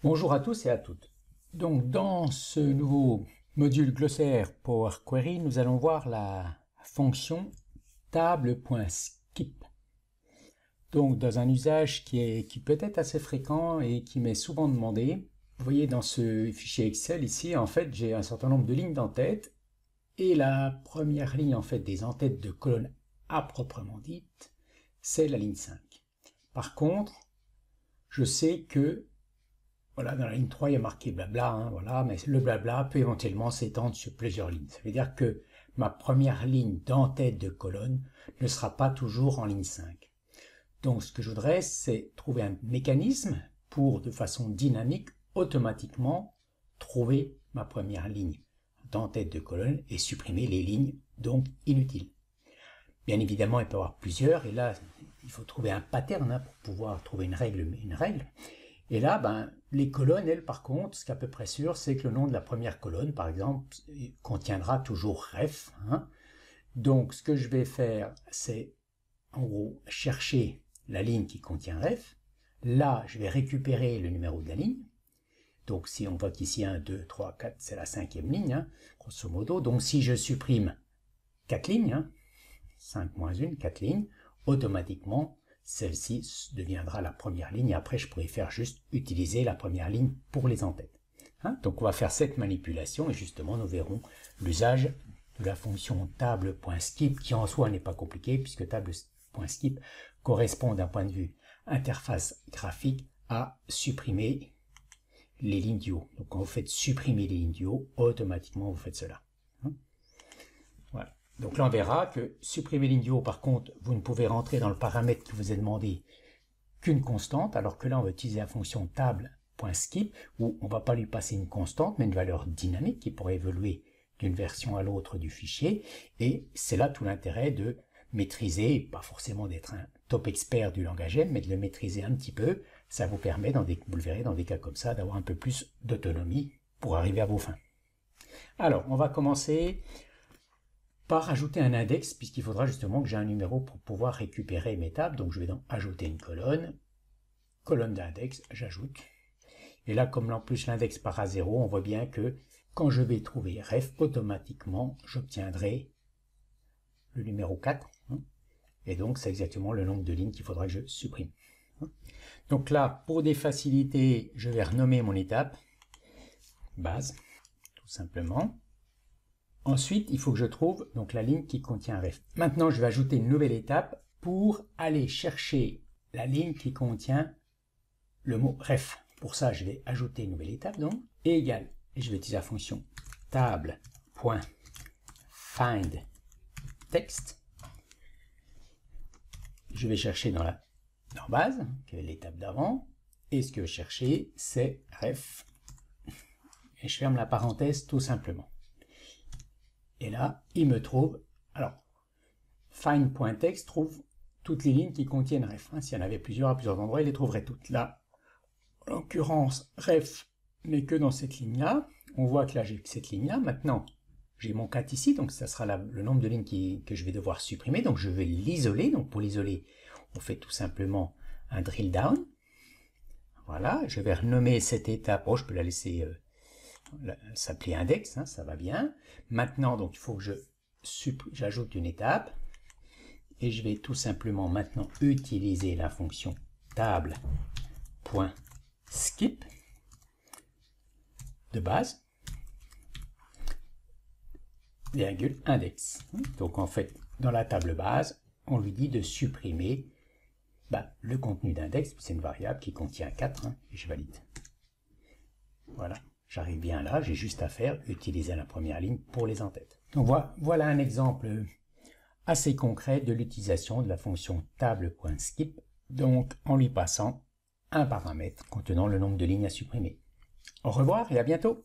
Bonjour à tous et à toutes. Donc dans ce nouveau module glossaire Power Query, nous allons voir la fonction table.skip. Donc dans un usage qui peut être assez fréquent et qui m'est souvent demandé. Vous voyez dans ce fichier Excel ici, en fait, j'ai un certain nombre de lignes d'entête et la première ligne en fait des entêtes de colonne à proprement dite, c'est la ligne 5. Par contre, je sais que voilà, dans la ligne 3, il y a marqué blabla, hein, voilà, mais le blabla peut éventuellement s'étendre sur plusieurs lignes. Ça veut dire que ma première ligne d'entête de colonne ne sera pas toujours en ligne 5. Donc, ce que je voudrais, c'est trouver un mécanisme pour, de façon dynamique, automatiquement, trouver ma première ligne d'entête de colonne et supprimer les lignes, donc, inutiles. Bien évidemment, il peut y avoir plusieurs, et là, il faut trouver un pattern hein, pour pouvoir trouver une règle. Et là, les colonnes, elles, par contre, ce qui est à peu près sûr, c'est que le nom de la première colonne, par exemple, contiendra toujours ref. Hein. Donc, ce que je vais faire, c'est, en gros, chercher la ligne qui contient ref. Là, je vais récupérer le numéro de la ligne. Donc, si on voit qu'ici, 1, 2, 3, 4, c'est la 5e ligne, hein, grosso modo. Donc, si je supprime 4 lignes, hein, 5 moins 1, 4 lignes, automatiquement, celle-ci deviendra la première ligne. Et après, je pourrais faire juste utiliser la première ligne pour les entêtes. Hein, donc, on va faire cette manipulation et justement, nous verrons l'usage de la fonction table.skip qui en soi n'est pas compliqué puisque table.skip correspond d'un point de vue interface graphique à supprimer les lignes du haut. Donc, quand vous faites supprimer les lignes du haut, automatiquement, vous faites cela. Hein, voilà. Donc là, on verra que supprimer ligne du haut, par contre, vous ne pouvez rentrer dans le paramètre qui vous est demandé qu'une constante, alors que là, on va utiliser la fonction table.skip, où on ne va pas lui passer une constante, mais une valeur dynamique qui pourrait évoluer d'une version à l'autre du fichier. Et c'est là tout l'intérêt de maîtriser, pas forcément d'être un top expert du langage M, mais de le maîtriser un petit peu. Ça vous permet, vous le verrez, dans des cas comme ça, d'avoir un peu plus d'autonomie pour arriver à vos fins. Alors, on va commencer par ajouter un index, puisqu'il faudra justement que j'ai un numéro pour pouvoir récupérer mes tables. Donc je vais donc ajouter une colonne d'index, j'ajoute. Et là, comme en plus l'index part à 0, on voit bien que quand je vais trouver ref, automatiquement, j'obtiendrai le numéro 4. Hein, et donc, c'est exactement le nombre de lignes qu'il faudra que je supprime. Hein. Donc là, pour des facilités, je vais renommer mon étape base, tout simplement. Ensuite, il faut que je trouve donc la ligne qui contient ref. Maintenant, je vais ajouter une nouvelle étape pour aller chercher la ligne qui contient le mot ref. Pour ça, je vais ajouter une nouvelle étape, donc, et égal. Et je vais utiliser la fonction table.findText. Je vais chercher dans base, qui est l'étape d'avant, et ce que je vais chercher, c'est ref. Et je ferme la parenthèse tout simplement. Et là, il me trouve, alors, find.text trouve toutes les lignes qui contiennent ref. Hein. S'il y en avait plusieurs à plusieurs endroits, il les trouverait toutes. Là, en l'occurrence, ref n'est que dans cette ligne-là. On voit que là, j'ai cette ligne-là. Maintenant, j'ai mon 4 ici, donc ça sera le nombre de lignes que je vais devoir supprimer. Donc, je vais l'isoler. Donc, pour l'isoler, on fait tout simplement un drill down. Voilà, je vais renommer cette étape. Oh, je peux la laisser s'appeler index, hein, ça va bien. Maintenant, donc, il faut que j'ajoute une étape et je vais tout simplement maintenant utiliser la fonction table.skip de base, virgule index. Donc, en fait, dans la table base, on lui dit de supprimer le contenu d'index, c'est une variable qui contient 4, hein, et je valide. Voilà. J'arrive bien là, j'ai juste à faire utiliser la première ligne pour les entêtes. Donc voilà un exemple assez concret de l'utilisation de la fonction table.skip, donc en lui passant un paramètre contenant le nombre de lignes à supprimer. Au revoir et à bientôt!